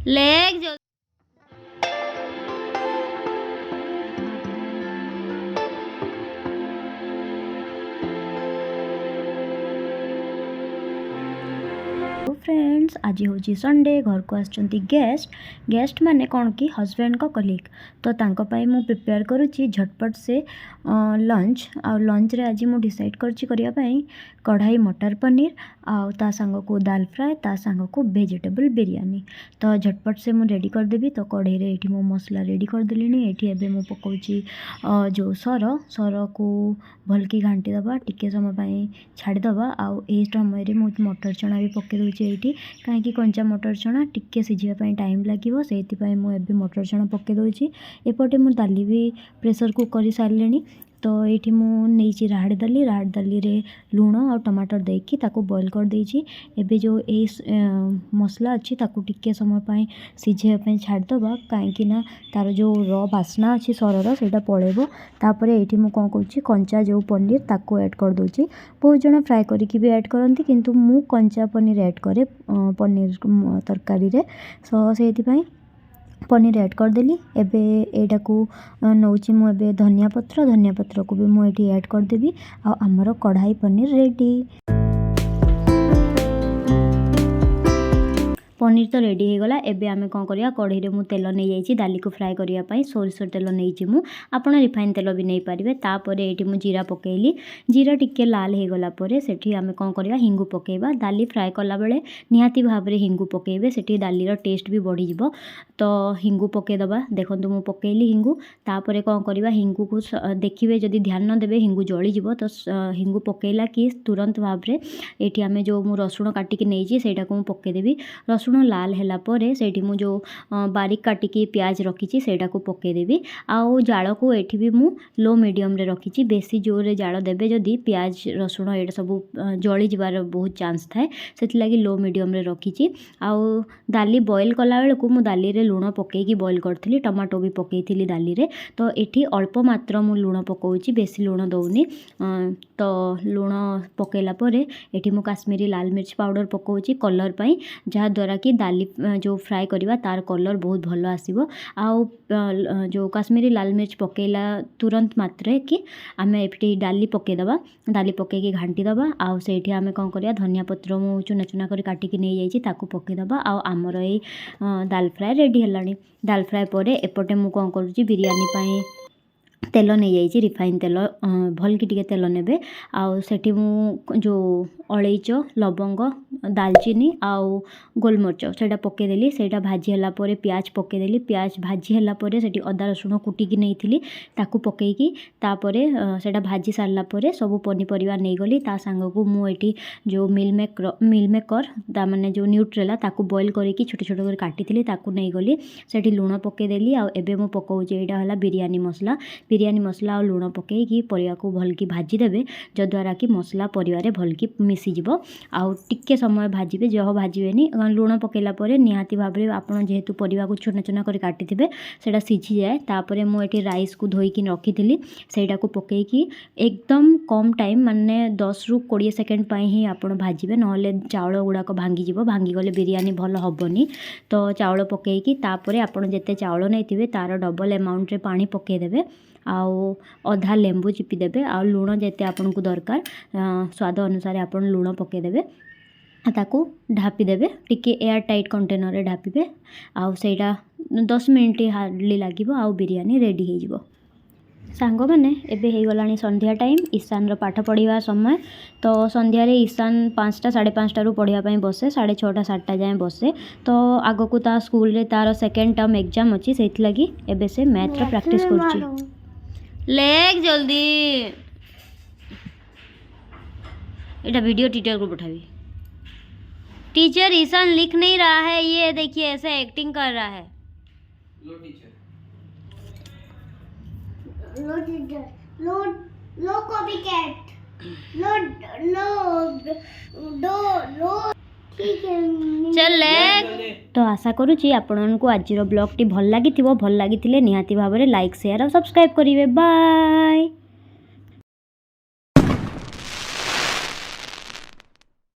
Leg जो friends आज हूँ संडे घर को आसुँच गेस्ट माने कौन कि हजबैंड को कलीग तो तांको पाई मु प्रिपेयर करुच्ची झटपट से लंच आ लंच रे आज मु डिसाइड करछि करिया पाई कढ़ाई मटर पनीर आ ता सांग को दाल फ्राए ता सांग को वेजिटेबल बिरयानी तो झटपट से मु रेडी कर देबी तो कढ़ाई रे एठी मु मसला रेडी कर देलिनी एठी एबे मु पकोची जो सर को भलकी घांटी दबा टिके समय पाई छाड़ी दबा आ ए समय रे मु मटर चना भी पके दूची एठी कहीं कंचा मटर चना टिके सिझिबा टाइम लगे से मुझे मटर चना पके दूची एपटे मु दाली भी प्रेशर कुकर कर सारे तो ये मुझे राहड़ दाली रे लुण और टमाटर देकी ताको बॉईल कर देछि एबे जो ए मसला अच्छी ताको टिके समय पाई सिझेबा छाड़दबा कहीं तार जो र बास्ना अच्छी सरर सेटा पड़ेबो तापर ये मु कौन कर कंचा जो पनीर ताको ऐड कर दूची बहुत जन फ्राए करके भी ऐड करती किंतु मु कंचा पनीर ऐड करे पनीर तरकारी रे सो से पनीर ऐड करदेली एबे एटा को नौची मु एबे धनिया पत्र को भी मुझे ऐड करदेवी आ हमर कढ़ाई पनीर रेडी। पनीर तो रेडी हो गला एबे आमे कौन करिया कढ़ाई रे मु तेल नहीं जाइछि दाली को फ्राए करिया पई सोरिष तेल नहीं मु आपण रिफाइन तेल भी नहीं पारिबे तापर एठी मु जीरा पकेइली जीरा टिके लाल हो गला परे सेठी आमे कौन करिया हिंगु पकेइबा दाली फ्राए कला बेले निहाती भाबरे हिंगु पकेइबे सेठी दाली रो टेस्ट भी बढ़ी जिवो तो हिंगु पके दबा देखंतु मु पकेइली हिंगु तापर कौन करिया हिंगु को देखिबे जदी ध्यान न देबे हिंगु जळी जिवो तो हिंगु पकेइला कि तुरंत भाबरे एठी आमे जो मु रसुण काटी के नेइछि सेटा को मु पके देबी रसुण लाल हैला परे सेठी मु जो बारीक काटिकी प्याज रखी सेटा को पकेदेवी आउ जाल को एठी भी मु लो मीडियम रे रखी बेसी जोर रे जाल देबे जदी प्याज रसुण एटा सब जली जिबार बहुत चांस थाए सेति लागी लो मीडियम रे रखी आउ दाली बॉईल कला बेल को मु दाली रे लुण पकेकी बॉईल करथिली टमाटो भी पकेइथिली दाली रे तो एठी अल्प मात्र मु लुण पकाउची बेसी लुण दउनी तो लुण पकेला परे एठी मु काश्मीरी लाल मिर्च पाउडर पकाउची कलर पई जहा द्वारा कि दाली जो फ्राए करवा तार कलर बहुत भल आसीबो आउ जो काश्मीरी लाल मिर्च पकेला तुरंत मात्रे कि आमे एफटी दाली पकेदबा दाली पकेकी घांटी दबा आउ सेठी आमे कौन करिया धनिया पत्र मु चुना चुना कर काटिकी नहीं जाइछि ताकू पकेदबा आउ आमर ए दाल फ्राए रेडी हेलानी दाल फ्राए परे एपटे मु कौन करूची बिरयानी पाई तेल नहीं जाइछि रिफाइन तेल भल की टिके तेल नेबे आउ सेठी मु जो अलैच लवंग दालचीनी आउ गोलमरिच सेटा पकेदेली सेटा भाजी हला परे प्याज पकेदेली प्याज भाजी हला परे सेठी अदा रसुण कुटिकी नैथिली ताकू पकेकी तापरे सेटा भाजी सारला परे सब पनीपरिया नहीं गली ता सांग को मु एठी जो मिल मेकर ता माने जो न्यूट्रेला ताकू बॉईल करके छोटे छोटे कर काटिथिली ताकू नहीं गली सेठी लुण पकेदेली आ एबे मु पकाउची एटा हला बिरयानी मसला और लुण पकईकि परिया को भलकी भाजी देबे जद्वारा कि मसला परिवारे भलकी मिसी जिवो आउ टिके समय भाजिबे जह भाजिबेनी लुण पकेला परे निहाती भाबरे आपण जेहेतु परिवा को चुना चुना कर काटिथिबे सेटा सिझी जाए तापरे मु एठी राइस को धोईकी रखिथिली सेटा को पकईकि एकदम कम टाइम माने 10 रु 20 सेकेंड पई ही आपण भाजिबे नहले चाउल गुडाक भांगी जिवो भांगी गले बिरयानी भल हबनी तो चाउल पकईकि तापरे आपण जेते चाउल नैथिबे तार डबल अमाउंट रे पानी पकई देबे आउ अधा लेंबू चिपी देबे आउ लुण जेते आपन को दरकार स्वाद अनुसार आपन लुण पके देबे ताकू ढापी देबे टिके एयर टाइट कंटेनर रे ढापीबे आउ सेटा 10 मिनिट हार्डली लागिबो आउ बिरयानी रेडी हे जिवो सांग मैंने एबे हो गलानी संध्या टाइम ईशान पाठ पढ़ा समय तो संध्या रे ईशान 5टा 5:30 रु पढ़ाई बसे 6:30 7टा जाए बसे तो आग को ता स्कूल रे तार सेकेंड टर्म एग्जाम अच्छी से लगी एबे से मैथ रो प्रैक्टिस करछि लेग जल्दी इटा वीडियो टीचर को पठावी टीचर ईशान लिख नहीं रहा है ये देखिए ऐसे एक्टिंग कर रहा है लो टीचर लो टीचर लो कॉपी कैट लो ठीक है चल तो आशा करूची आपको आज ब्लॉग टी भल लगी निहाती भाव लाइक शेयर और सब्सक्राइब करेंगे बाय।